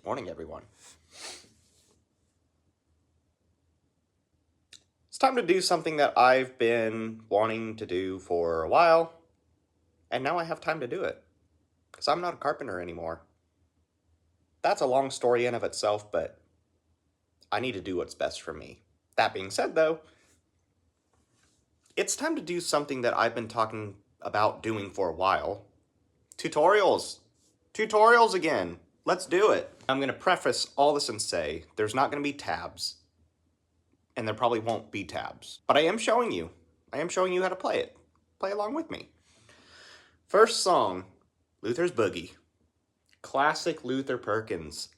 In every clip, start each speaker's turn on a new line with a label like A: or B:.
A: Morning, everyone. It's time to do something that I've been wanting to do for a while, and now I have time to do it, because I'm not a carpenter anymore. That's a long story in of itself, but I need to do what's best for me. That being said, though, it's time to do something that I've been talking about doing for a while. Tutorials. Tutorials again. Let's do it. I'm going to preface all this and say there's not going to be tabs, and there probably won't be tabs, but I am showing you. I am showing you how to play it. Play along with me. First song, Luther's Boogie. Classic Luther Perkins.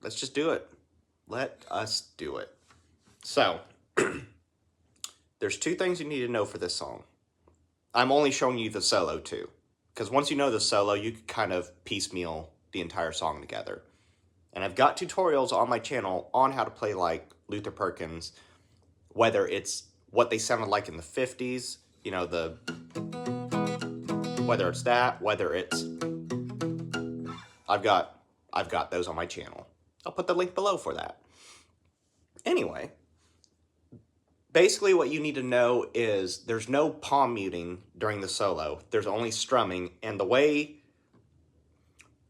A: Let's just do it. Let us do it. So, there's two things you need to know for this song. I'm only showing you the solo too, because once you know the solo, you can kind of piecemeal the entire song together. And I've got tutorials on my channel on how to play like Luther Perkins, whether it's what they sounded like in the 50s, you know, whether it's that, whether it's, I've got those on my channel. I'll put the link below for that. Anyway, basically what you need to know is there's no palm muting during the solo. There's only strumming, and the way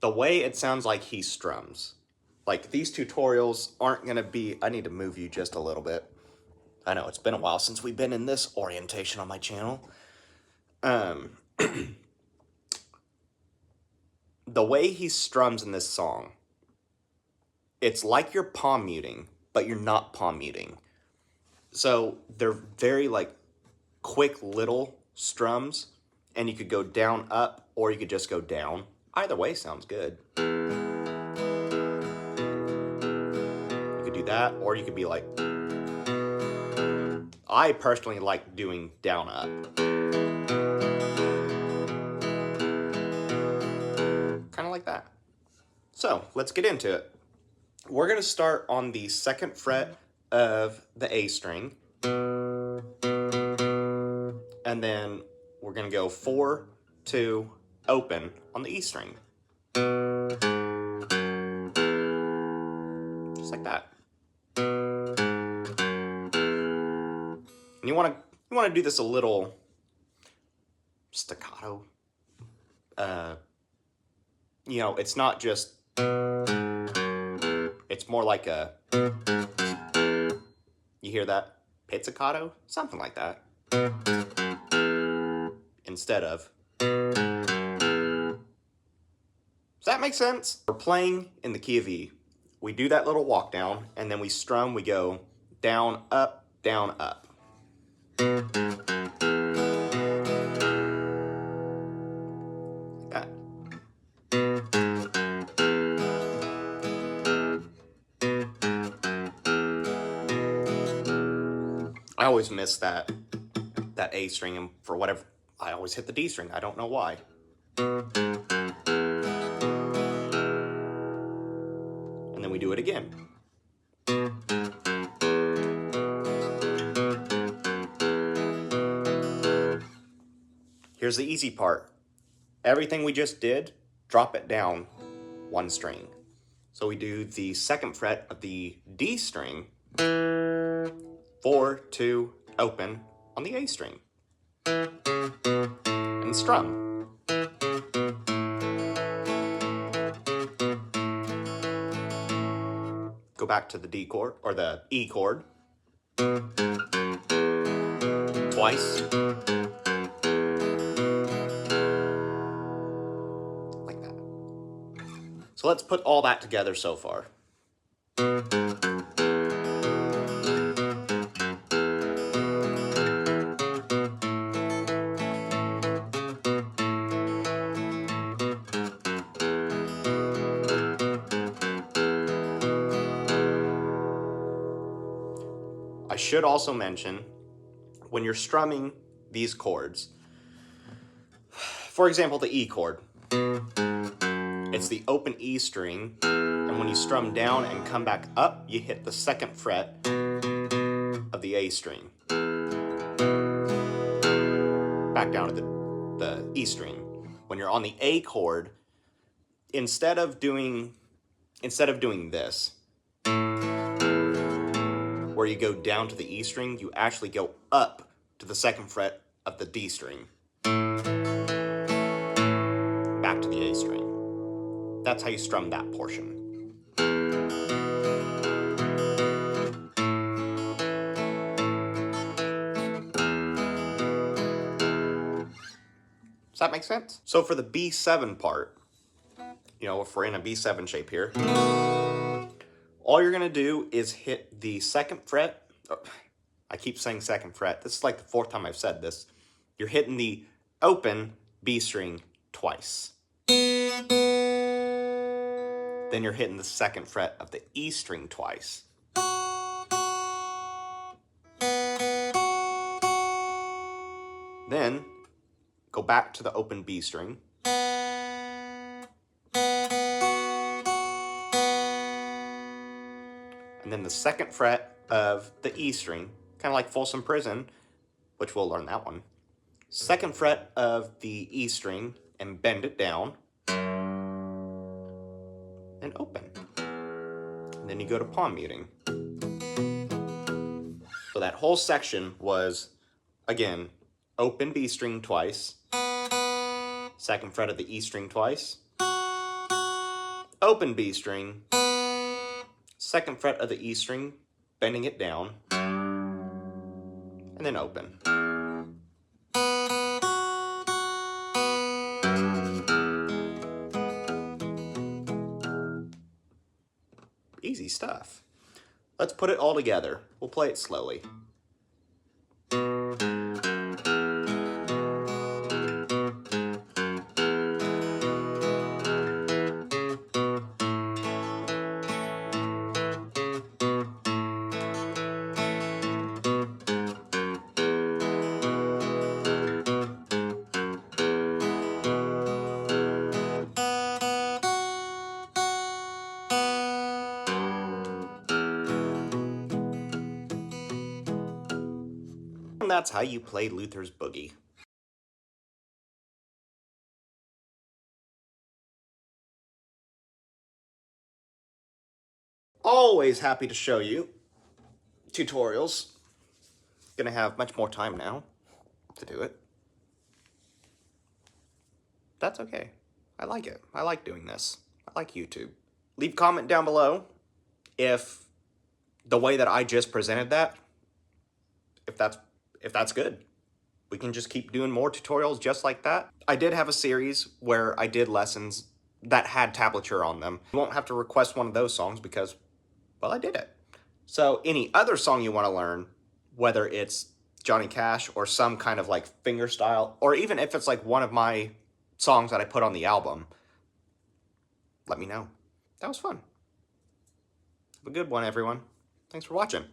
A: it sounds like he strums. Like, these tutorials aren't going to be... I need to move you just a little bit. I know, it's been a while since we've been in this orientation on my channel. The way he strums in this song, it's like you're palm muting, but you're not palm muting. So they're very, like, quick little strums, and you could go down, up, or you could just go down. Either way sounds good. Do that, or you could be like, I personally like doing down up. Kind of like that. So let's get into it. We're going to start on the 2nd fret of the A string, and then we're going to go 4, 2, open on the E string. Just like that. And you want to do this a little staccato. You know, it's not just, it's more like a, you hear that? Pizzicato? Something like that. Instead of. Does that make sense? We're playing in the key of E. We do that little walk down, and then we strum, we go down, up, down, up. Like that. I always miss that A string, and for whatever, I always hit the D string. I don't know why. And then we do it again. Here's the easy part. Everything we just did, drop it down 1 string. So we do the 2nd fret of the D string, 4, 2, open on the A string, and strum. Go back to the D chord, or the E chord, twice. Like that. So let's put all that together so far. I should also mention, when you're strumming these chords, for example, the E chord, it's the open E string, and when you strum down and come back up, you hit the 2nd fret of the A string. Back down to the E string. When you're on the A chord, instead of doing instead of doing this, where you go down to the E string, you actually go up to the 2nd fret of the D string, back to the A string. That's how you strum that portion. Does that make sense? So for the B7 part, you know, if we're in a B7 shape here, all you're gonna do is hit the 2nd fret. I keep saying 2nd fret. This is like the 4th time I've said this. You're hitting the open B string twice. Then you're hitting the 2nd fret of the E string twice. Then go back to the open B string. And then the 2nd fret of the E string, kind of like Folsom Prison, which we'll learn that one. 2nd fret of the E string and bend it down and open. And then you go to palm muting. So that whole section was, again, open B string twice, 2nd fret of the E string twice, open B string, 2nd fret of the E string, bending it down, and then open. Easy stuff. Let's put it all together. We'll play it slowly. And that's how you play Luther's Boogie. Always happy to show you tutorials. Gonna have much more time now to do it. That's okay. I like it. I like doing this. I like YouTube. Leave a comment down below if the way that I just presented that, if that's good. We can just keep doing more tutorials just like that. I did have a series where I did lessons that had tablature on them. You won't have to request one of those songs because, well, I did it. So any other song you want to learn, whether it's Johnny Cash or some kind of like finger style, or even if it's like one of my songs that I put on the album, let me know. That was fun. Have a good one, everyone. Thanks for watching.